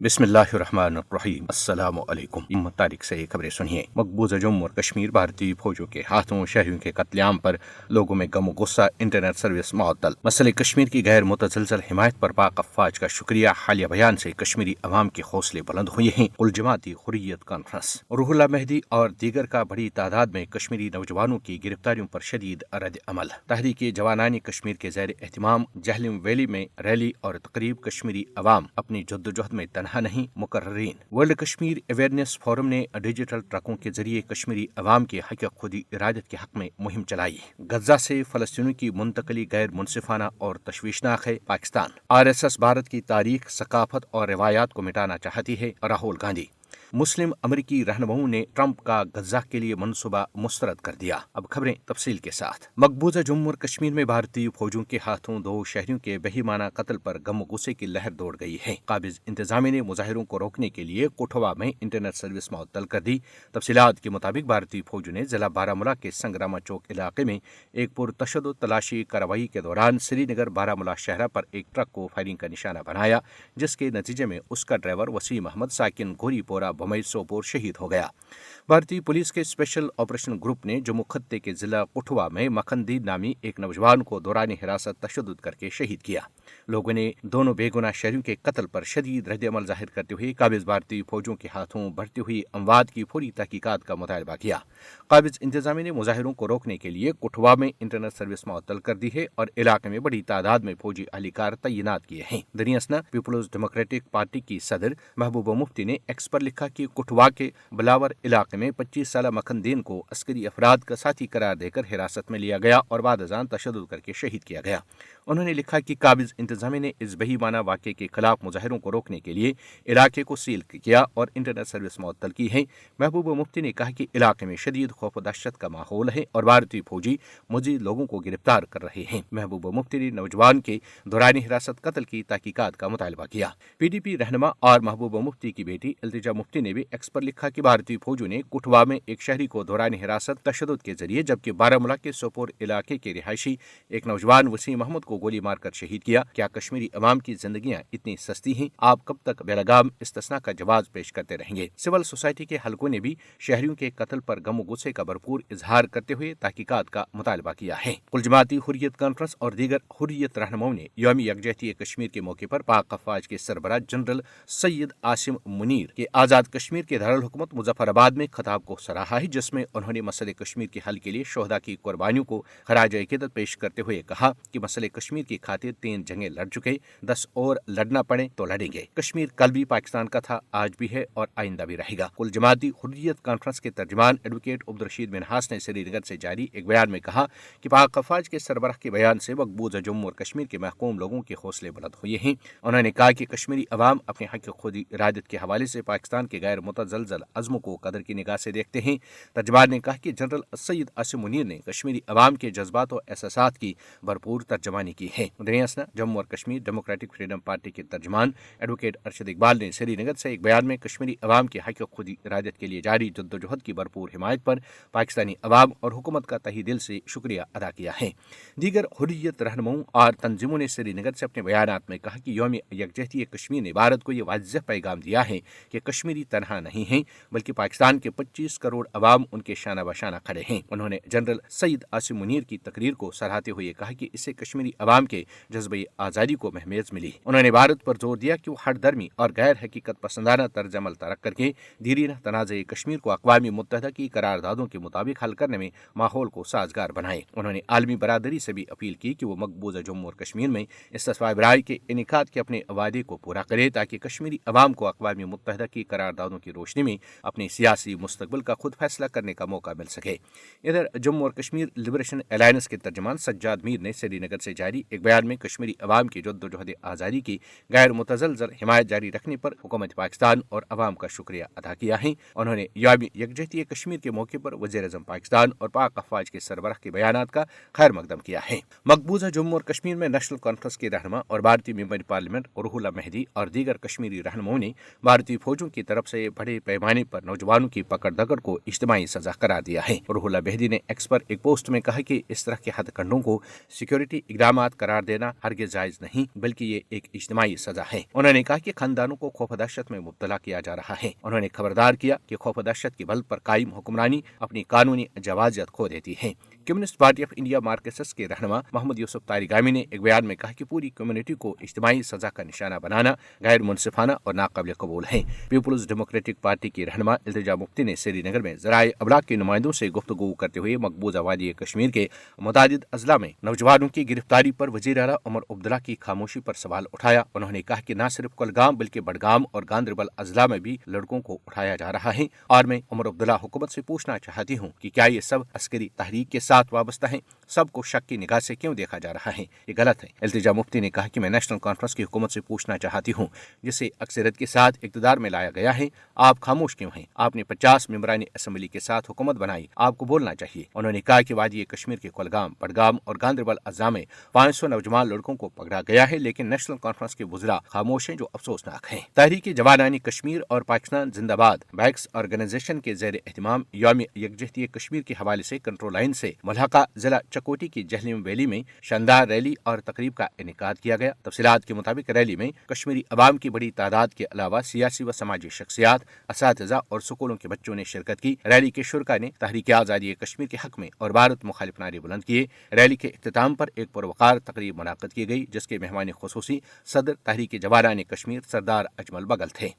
बिस्मिल्लाहिर्रहमानिर्रहीम। अस्सलाम वालेकुम। तारीख से खबरें सुनिए। मकबूजा जम्मू और कश्मीर भारतीय फौजों के हाथों शहरियों के कत्लेआम पर लोगों में गम गुस्सा, इंटरनेट सर्विस मुअत्तल। मसले कश्मीर की गैर मुतसलसल हिमायत पर पाक अफवाज का शुक्रिया। हालिया बयान से कश्मीरी अवाम के हौसले बुलंद हुए हैं। कुल जमाती हुर्रियत कॉन्फ्रेंस। रूहुल्लाह मेहदी और दीगर का बड़ी तादाद में कश्मीरी नौजवानों की गिरफ्तारियों पर शदीद रद्द अमल। तहरीक जवानानी कश्मीर के ज़ेर एहतिमाम जहलम वैली में रैली और तकरीब। कश्मीरी अवाम अपनी जद्दोजहद में तनहा नहीं, मुकर्रीन। वर्ल्ड कश्मीर अवेयरनेस फोरम ने डिजिटल ट्रकों के जरिए कश्मीरी अवाम के हक खुदी इरादत के हक में मुहिम चलाई। गजा से फलस्तीनियों की मुंतकली गैर मुनसिफाना और तशवीशनाक है। पाकिस्तान RSS भारत की तारीख, सकाफत और रिवायात को मिटाना चाहती है। राहुल गांधी। मुस्लिम अमरीकी रहनुमाओं ने ट्रंप का गजा के लिए मनसूबा मुस्तरद कर दिया। अब खबरें तफसील के साथ। मकबूजा जम्मू और कश्मीर में भारतीय फौजों के हाथों 2 शहरियों के बेईमाना कत्ल पर गम गुस्से की लहर दौड़ गई है। काबिज इंतजामिया ने मुजाहिरों को रोकने के लिए कोठवा में इंटरनेट सर्विस मुअत्तल कर दी। तफसीलात के मुताबिक भारतीय फौजों ने जिला बारामूला के संग्रामा चौक इलाके में एक पुरतशद्दुद तलाशी कार्रवाई के दौरान श्रीनगर बारामूला शहरा पर एक ट्रक को फायरिंग का निशाना बनाया, जिसके नतीजे में उसका ड्राइवर वसीम अहमद साकिन गोरीपोरा बमई सोपोर शहीद हो गया। भारतीय पुलिस के स्पेशल ऑपरेशन ग्रुप ने जम्मू खत्ते के जिला कुठवा में मखनदीन नामी एक नौजवान को दौरानी हिरासत तशद्दुद करके शहीद किया। लोगों ने दोनों बेगुनाह शहरियों के कत्ल पर शदीद रद्द-ए-अमल जाहिर करते हुए काबिज भारतीय फौजों के हाथों बढ़ती हुई अमवात की पूरी तहकीकात का मुतालबा किया। काबिज इंतजामिया ने मुजाहिरों को रोकने के लिए कुठवा में इंटरनेट सर्विस मुअत्तल कर दी है और इलाके में बड़ी तादाद में फौजी अहलकार तैनात किए हैं। दरियासना पीपुल्स डेमोक्रेटिक पार्टी की सदर महबूबा मुफ्ती ने एक्स पर लिखा कि कुठवा के बलावर इलाके में 25 साल मखनदीन को अस्करी अफराद का साथी करार देकर हिरासत में लिया गया और बाद अज़ान तशद्दुद करके शहीद किया गया। उन्होंने लिखा कि काबिज इंतजामिया ने इस बेईमाना वाक़े के खिलाफ मुजाहिरों को रोकने के लिए इलाके को सील किया और इंटरनेट सर्विस मुअत्तल की है। महबूबा मुफ्ती ने कहा कि इलाके में शदीद खौफ व दहशत का माहौल है और भारतीय फौजी मज़ीद लोगों को गिरफ्तार कर रहे हैं। महबूबा मुफ्ती ने नौजवान के दौरानी हिरासत कत्ल की तहकीकात का मुतालबा किया। PDP रहनुमा और महबूबा मुफ्ती की बेटी इल्तिजा मुफ्ती ने भी एक्स पर लिखा कि भारतीय फौजों ने कुठवा में एक शहरी को दौरानी हिरासत तशद्दुद के जरिए, जबकि बारामूला के सोपोर इलाके के रिहायशी एक नौजवान वसीम अहमद को गोली मारकर शहीद किया। क्या कश्मीरी अवाम की जिंदगियां इतनी सस्ती हैं? आप कब तक बेलगाम इस्तिस्ना का जवाब पेश करते रहेंगे? सिविल सोसाइटी के हलकों ने भी शहरियों के कत्ल पर गम गुस्से का भरपूर इजहार करते हुए तहकीकात का मुतालबा किया है। कुल जमाती हुर्रियत कॉन्फ्रेंस और दीगर हुर्रियत रहनुमाओं ने यौम यकजहती कश्मीर के मौके पर पाक अफवाज के सरबराह जनरल सैयद आसिम मुनीर के आज़ाद कश्मीर के दारुल हुकूमत मुजफ्फराबाद में खिताब को सराहा है, जिसमें उन्होंने मसले कश्मीर के हल के लिए शोहदा की कुर्बानियों को खराज अकीदत पेश करते हुए कहा कि मसले कश्मीर की खातिर 3 जंगें लड़ चुके, 10 और लड़ना पड़े तो लड़ेंगे। कश्मीर कल भी पाकिस्तान का था, आज भी है और आइंदा भी रहेगा। कुल जमाती हुर्रियत कॉन्फ्रेंस के तर्जमान एडवोकेट अब्दुल-रशीद मिन्हास ने श्रीनगर से जारी एक बयान में कहा कि पाक अफवाज के सरबराह के बयान से मकबूजा जम्मू और कश्मीर के महकूम लोगों के हौसले बुलंद हुए हैं। उन्होंने कहा कि कश्मीरी अवाम अपने हक खुदी इरादत के हवाले से पाकिस्तान के गैर मुतज़लज़ल अज़्म को कदर की निगाह से देखते हैं। तर्जमान ने कहा कि जनरल सैयद आसिम मुनीर ने कश्मीरी अवाम के जज्बात और एहसासात की भरपूर तर्जमानी की है। दरियासना जम्मू और कश्मीर डेमोक्रेटिक फ्रीडम पार्टी के तर्जमान एडवोकेट अरशद इकबाल ने श्रीनगर से एक बयान में कश्मीरी अवाम के हक खुदी इरादत के लिए जारी जद्दोजहद की भरपूर हिमायत पर पाकिस्तानी अवाम और हुकूमत का तहे दिल से शुक्रिया अदा किया है। दीगर हुर्रियत रहनुमाओं और तंजीमों ने श्रीनगर से अपने बयानात में कहा कि यौम यकजहती कश्मीर ने भारत को यह वाज़ेह पैगाम दिया है कि कश्मीरी तनहा नहीं है, बल्कि पाकिस्तान के 25 करोड़ अवाम उनके शाना बशाना खड़े हैं। उन्होंने जनरल सईद आसिम मुनीर की तकरीर को सराहते हुए कहा कि इससे कश्मीरी अवाम के जज्बे आज़ादी को महमेज मिली। उन्होंने भारत पर जोर दिया कि वो हर धर्मी और गैर हकीकत पसंदाना तर्ज अमल तरक करके दीरीन तनाज़े कश्मीर को अक़वाम मुत्तहिदा की करारदादों के मुताबिक हल करने में माहौल को साजगार बनाए। उन्होंने आलमी बरादरी से भी अपील की कि वो मकबूजा जम्मू और कश्मीर में इस्तिस्वाए बराई के इनेकाद के अपने वादे को पूरा करे, ताकि कश्मीरी अवाम को अक़वाम मुत्तहिदा की करारदादों की रोशनी में अपने सियासी मुस्तकबिल का खुद फैसला करने का मौका मिल सके। इधर जम्मू और कश्मीर लिबरेशन अलायंस के तर्जमान सज्जाद मीर ने श्रीनगर से जारी एक बयान में कश्मीरी अवाम की जद्दोजहद आज़ादी की गैर मुतज़लज़ल हिमायत जारी रखने पर हुकूमत पाकिस्तान और अवाम का शुक्रिया अदा किया है। उन्होंने यौम यकजहती कश्मीर के मौके पर वज़ीर-ए-आज़म पाकिस्तान और पाक अफवाज के सरबराह के बयानात का खैर मकदम किया है। मकबूजा जम्मू और कश्मीर में नेशनल कॉन्फ्रेंस के रहनुमा और भारतीय मेंबर पार्लियामेंट रूहुल्लाह मेहदी और दीगर कश्मीरी रहनुमाओं ने भारतीय फौजों की तरफ तरफ से बड़े पैमाने पर नौजवानों की पकड़ दकड़ को इज्तिमाई सजा करार दिया है। रूहुल्लाह बेहदी ने एक्स पर एक पोस्ट में कहा कि इस तरह के हथकंडों को सिक्योरिटी इकदाम करार देना हरगिज जायज नहीं, बल्कि ये एक इज्तिमाई सजा है। उन्होंने कहा कि खानदानों को खौफ दहशत में मुब्तला किया जा रहा है। उन्होंने खबरदार किया कि खौफ दहशत की बल पर कायम हुक्मरानी अपनी कानूनी जवाजियत खो देती है। Communist party of India Marxist के रहनुमा मोहम्मद यूसुफ तारिगामी ने एक बयान में कहा कि पूरी कम्युनिटी को इज्तिमाई सजा का निशाना बनाना गैर मुनसिफाना और नाकाबिल कबूल है। पीपुल्स डेमोक्रेटिक पार्टी की रहनुमा इल्तिजा मुफ्ती ने श्रीनगर में ज़राए अबलाग के नुमाइंदों से गुफ्तगू करते हुए मकबूजा वादी कश्मीर के मुतादिद अजला में नौजवानों की गिरफ्तारी पर वज़ीर आला उमर अब्दुल्ला की खामोशी पर सवाल उठाया। उन्होंने कहा कि न सिर्फ कुलगाम बल्कि बडगाम और गांदरबल अजला में भी लड़कों को उठाया जा रहा है और मैं उमर अब्दुल्ला हुकूमत से पूछना चाहती हूँ कि क्या ये सब अस्करी तहरीक के साथ वाबस्ता है? सबको शक की निगाह से क्यों देखा जा रहा है? ये गलत है। इल्तिजा मुफ्ती ने कहा कि मैं नेशनल कॉन्फ्रेंस की हुकूमत से पूछना चाहती हूँ, जिसे अक्सरियत के साथ इक़्तिदार में लाया गया है, आप खामोश क्यों हैं? आपने 50 मेंबरानी असम्बली के साथ हुकूमत बनाई, आपको बोलना चाहिए। उन्होंने कहा कि वादी कश्मीर के कुलगाम, बडगाम और गांदरबल अज़ला में 500 नौजवान लड़कों को पकड़ा गया है, लेकिन नेशनल कॉन्फ्रेंस के बुज़रा खामोश हैं, जो अफसोसनाक है। तहरीक जवानानी कश्मीर और पाकिस्तान जिंदाबाद बैक्स ऑर्गेनाइजेशन के ज़ेर एहतमाम यौम यकजहती कश्मीर के हवाले से कंट्रोल लाइन से मुल्हका जिला चकोटी की जहलीम वैली में शानदार रैली और तकरीब का इनेकाद किया गया। तफसीलात के मुताबिक रैली में कश्मीरी अवाम की बड़ी तादाद के अलावा सियासी व समाजी शख्सियात, असातिज़ा और स्कूलों के बच्चों ने शिरकत की। रैली के शुरका ने तहरीक आज़ादी कश्मीर के हक में और भारत मुखालिफ नारे बुलंद किए। रैली के इख्तिताम पर एक पुरवकार तकरीब मुनाक़िद की गई, जिसके मेहमान खुसूसी सदर तहरीक जवानानी कश्मीर सरदार अजमल बगल थे।